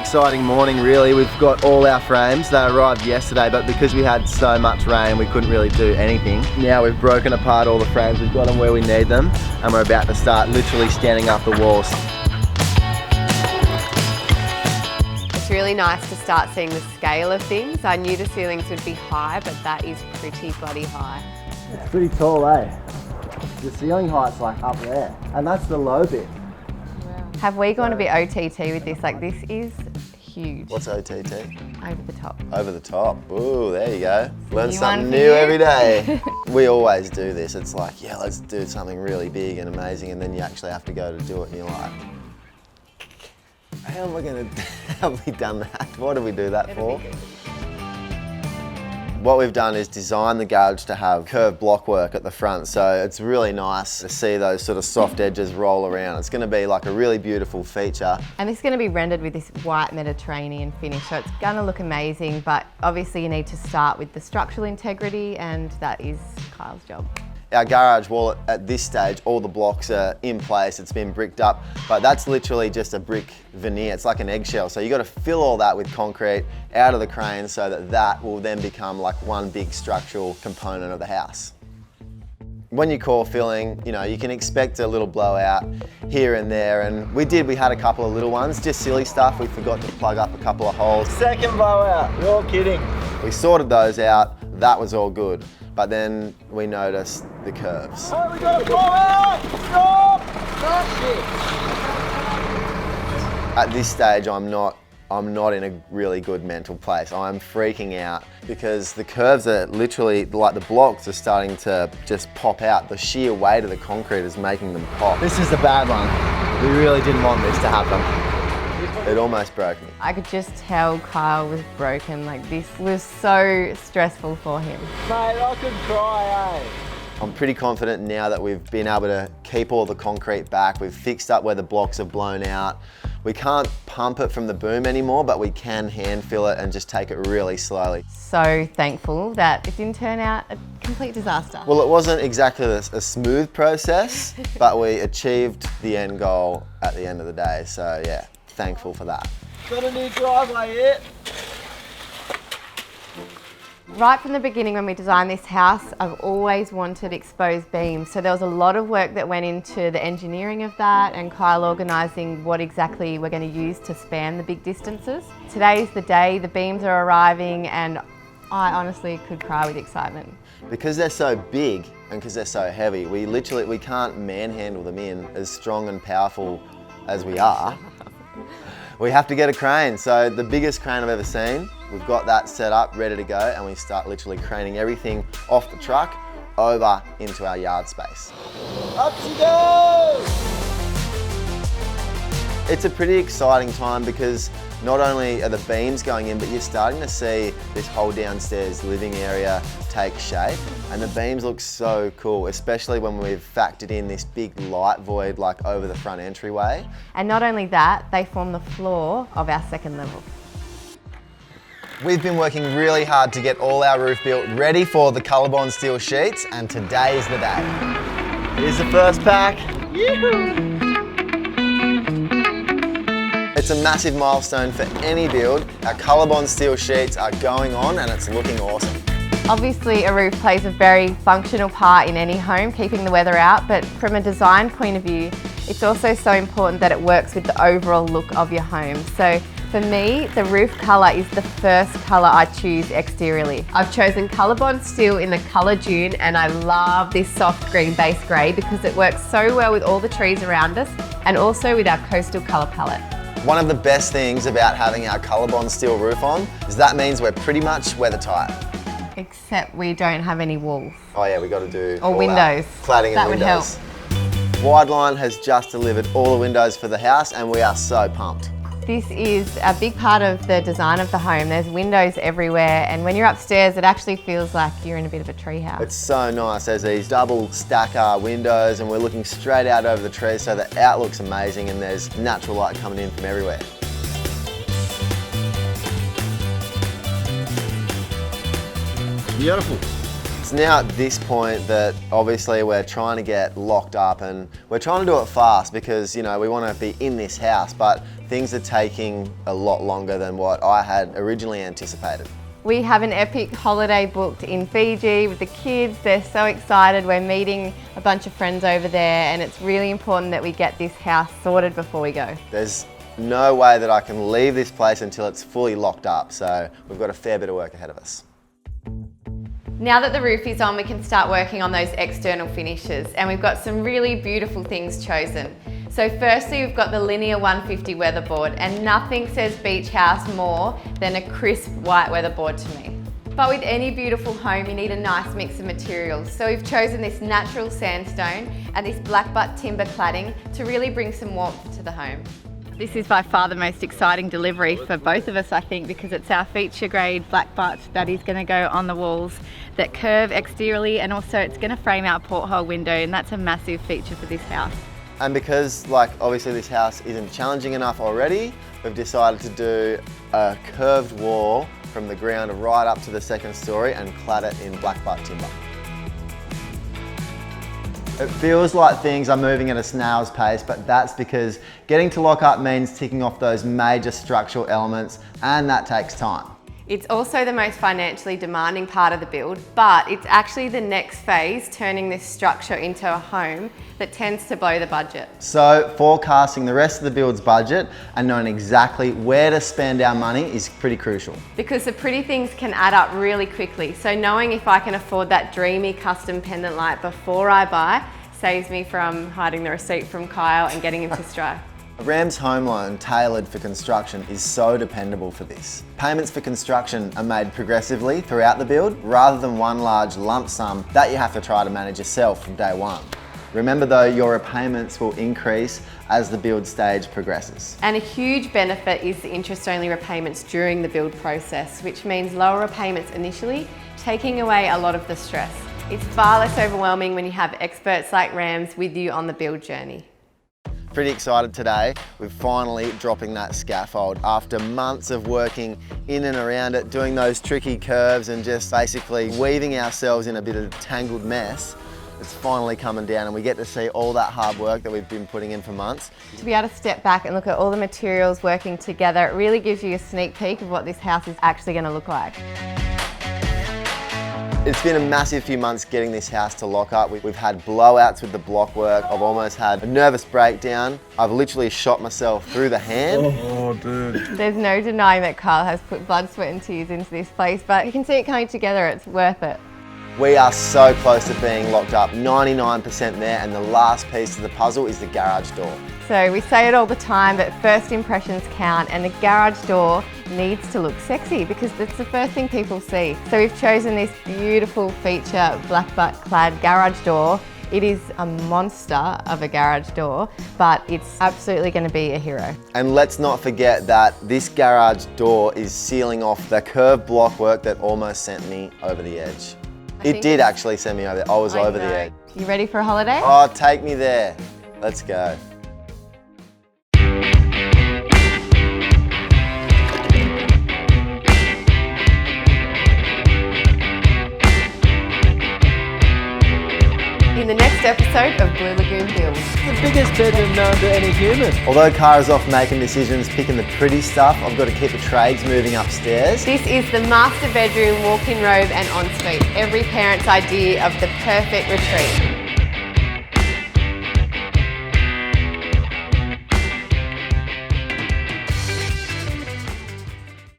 exciting morning really. We've got all our frames. They arrived yesterday, but because we had so much rain, we couldn't really do anything. Now we've broken apart all the frames, we've got them where we need them, and we're about to start literally standing up the walls. It's really nice to start seeing the scale of things. I knew the ceilings would be high, but that is pretty bloody high. It's pretty tall, eh? The ceiling height's like up there, and that's the low bit. Have we gone a bit OTT with this? Like, this is huge. What's OTT? Over the top. Over the top. Ooh, there you go. Learn New something one new for you. every day. We always do this. It's like, yeah, let's do something really big and amazing, and then you actually have to go to do it, and you're like, how am I going to, have we done that? What do we do that for? What we've done is design the garage to have curved block work at the front, so it's really nice to see those sort of soft edges roll around. It's going to be like a really beautiful feature. And this is going to be rendered with this white Mediterranean finish, so it's going to look amazing, but obviously you need to start with the structural integrity, and that is Kyle's job. Our garage wall at this stage, all the blocks are in place, it's been bricked up, but that's literally just a brick veneer. It's like an eggshell. So you got to fill all that with concrete out of the crane so that that will then become like one big structural component of the house. When you core filling, you know, you can expect a little blowout here and there, and we had a couple of little ones, just silly stuff. We forgot to plug up a couple of holes. Second blowout, you're kidding. We sorted those out, that was all good. But then we noticed the curves. Oh, we got a blowout! Stop! At this stage, I'm not in a really good mental place. I'm freaking out because the curves are literally, like the blocks are starting to just pop out. The sheer weight of the concrete is making them pop. This is the bad one. We really didn't want this to happen. It almost broke me. I could just tell Kyle was broken. Like, this was so stressful for him. Mate, I could cry, eh? I'm pretty confident now that we've been able to keep all the concrete back. We've fixed up where the blocks are blown out. We can't pump it from the boom anymore, but we can hand fill it and just take it really slowly. So thankful that it didn't turn out a complete disaster. Well, it wasn't exactly a smooth process, but we achieved the end goal at the end of the day. So yeah, thankful for that. Got a new driveway here. Right from the beginning when we designed this house, I've always wanted exposed beams. So there was a lot of work that went into the engineering of that and Kyle organising what exactly we're going to use to span the big distances. Today's the day, the beams are arriving, and I honestly could cry with excitement. Because they're so big and because they're so heavy, we can't manhandle them in as strong and powerful as we are. We have to get a crane, so the biggest crane I've ever seen. We've got that set up, ready to go, and we start literally craning everything off the truck over into our yard space. Up she goes! It's a pretty exciting time because not only are the beams going in, but you're starting to see this whole downstairs living area take shape, and the beams look so cool, especially when we've factored in this big light void like over the front entryway. And not only that, they form the floor of our second level. We've been working really hard to get all our roof built ready for the ColourBond steel sheets, and today's the day. Here's the first pack. Yoo-hoo! It's a massive milestone for any build. Our ColourBond steel sheets are going on and it's looking awesome. Obviously, a roof plays a very functional part in any home, keeping the weather out, but from a design point of view, it's also so important that it works with the overall look of your home. So for me, the roof colour is the first colour I choose exteriorly. I've chosen ColourBond steel in the colour dune, and I love this soft green base grey because it works so well with all the trees around us and also with our coastal colour palette. One of the best things about having our ColourBond steel roof on is that means we're pretty much weather tight. Except we don't have any walls. Oh yeah, we got to do or windows. Cladding that and windows. Would help. Wideline has just delivered all the windows for the house and we are so pumped. This is a big part of the design of the home. There's windows everywhere, and when you're upstairs, it actually feels like you're in a bit of a tree house. It's so nice. There's these double stacker windows and we're looking straight out over the trees, so the outlook's amazing and there's natural light coming in from everywhere. Beautiful. It's now at this point that obviously we're trying to get locked up, and we're trying to do it fast because, you know, we want to be in this house, but things are taking a lot longer than what I had originally anticipated. We have an epic holiday booked in Fiji with the kids. They're so excited. We're meeting a bunch of friends over there, and it's really important that we get this house sorted before we go. There's no way that I can leave this place until it's fully locked up, so we've got a fair bit of work ahead of us. Now that the roof is on, we can start working on those external finishes, and we've got some really beautiful things chosen. So firstly, we've got the Linea 150 weatherboard, and nothing says beach house more than a crisp white weatherboard to me. But with any beautiful home, you need a nice mix of materials. So we've chosen this natural sandstone and this black butt timber cladding to really bring some warmth to the home. This is by far the most exciting delivery for both of us, I think, because it's our feature grade black butt that is going to go on the walls that curve exteriorly, and also it's going to frame our porthole window, and that's a massive feature for this house. And because, like, obviously this house isn't challenging enough already, we've decided to do a curved wall from the ground right up to the second story and clad it in black butt timber. It feels like things are moving at a snail's pace, but that's because getting to lock up means ticking off those major structural elements, and that takes time. It's also the most financially demanding part of the build, but it's actually the next phase, turning this structure into a home, that tends to blow the budget. So forecasting the rest of the build's budget and knowing exactly where to spend our money is pretty crucial. Because the pretty things can add up really quickly, so knowing if I can afford that dreamy custom pendant light before I buy saves me from hiding the receipt from Kyal and getting him to strike. Ram's home loan, tailored for construction, is so dependable for this. Payments for construction are made progressively throughout the build, rather than one large lump sum that you have to try to manage yourself from day one. Remember though, your repayments will increase as the build stage progresses. And a huge benefit is the interest-only repayments during the build process, which means lower repayments initially, taking away a lot of the stress. It's far less overwhelming when you have experts like Rams with you on the build journey. Pretty excited today. We're finally dropping that scaffold after months of working in and around it, doing those tricky curves and just basically weaving ourselves in a bit of a tangled mess. It's finally coming down, and we get to see all that hard work that we've been putting in for months. To be able to step back and look at all the materials working together, it really gives you a sneak peek of what this house is actually going to look like. It's been a massive few months getting this house to lock up. We've had blowouts with the block work. I've almost had a nervous breakdown. I've literally shot myself through the hand. Oh, dude. There's no denying that Kyal has put blood, sweat and tears into this place, but you can see it coming together, it's worth it. We are so close to being locked up, 99% there, and the last piece of the puzzle is the garage door. So we say it all the time, but first impressions count, and the garage door needs to look sexy because that's the first thing people see. So we've chosen this beautiful feature black butt clad garage door. It is a monster of a garage door, but it's absolutely going to be a hero. And let's not forget that this garage door is sealing off the curved block work that almost sent me over the edge. It did actually send me over there. I was over the edge. You ready for a holiday? Oh, take me there. Let's go. In the next episode of Blue Lagoon Build. The biggest bedroom known to any human. Although Kara's off making decisions, picking the pretty stuff, I've got to keep the trades moving upstairs. This is the master bedroom, walk-in robe and ensuite. Every parent's idea of the perfect retreat.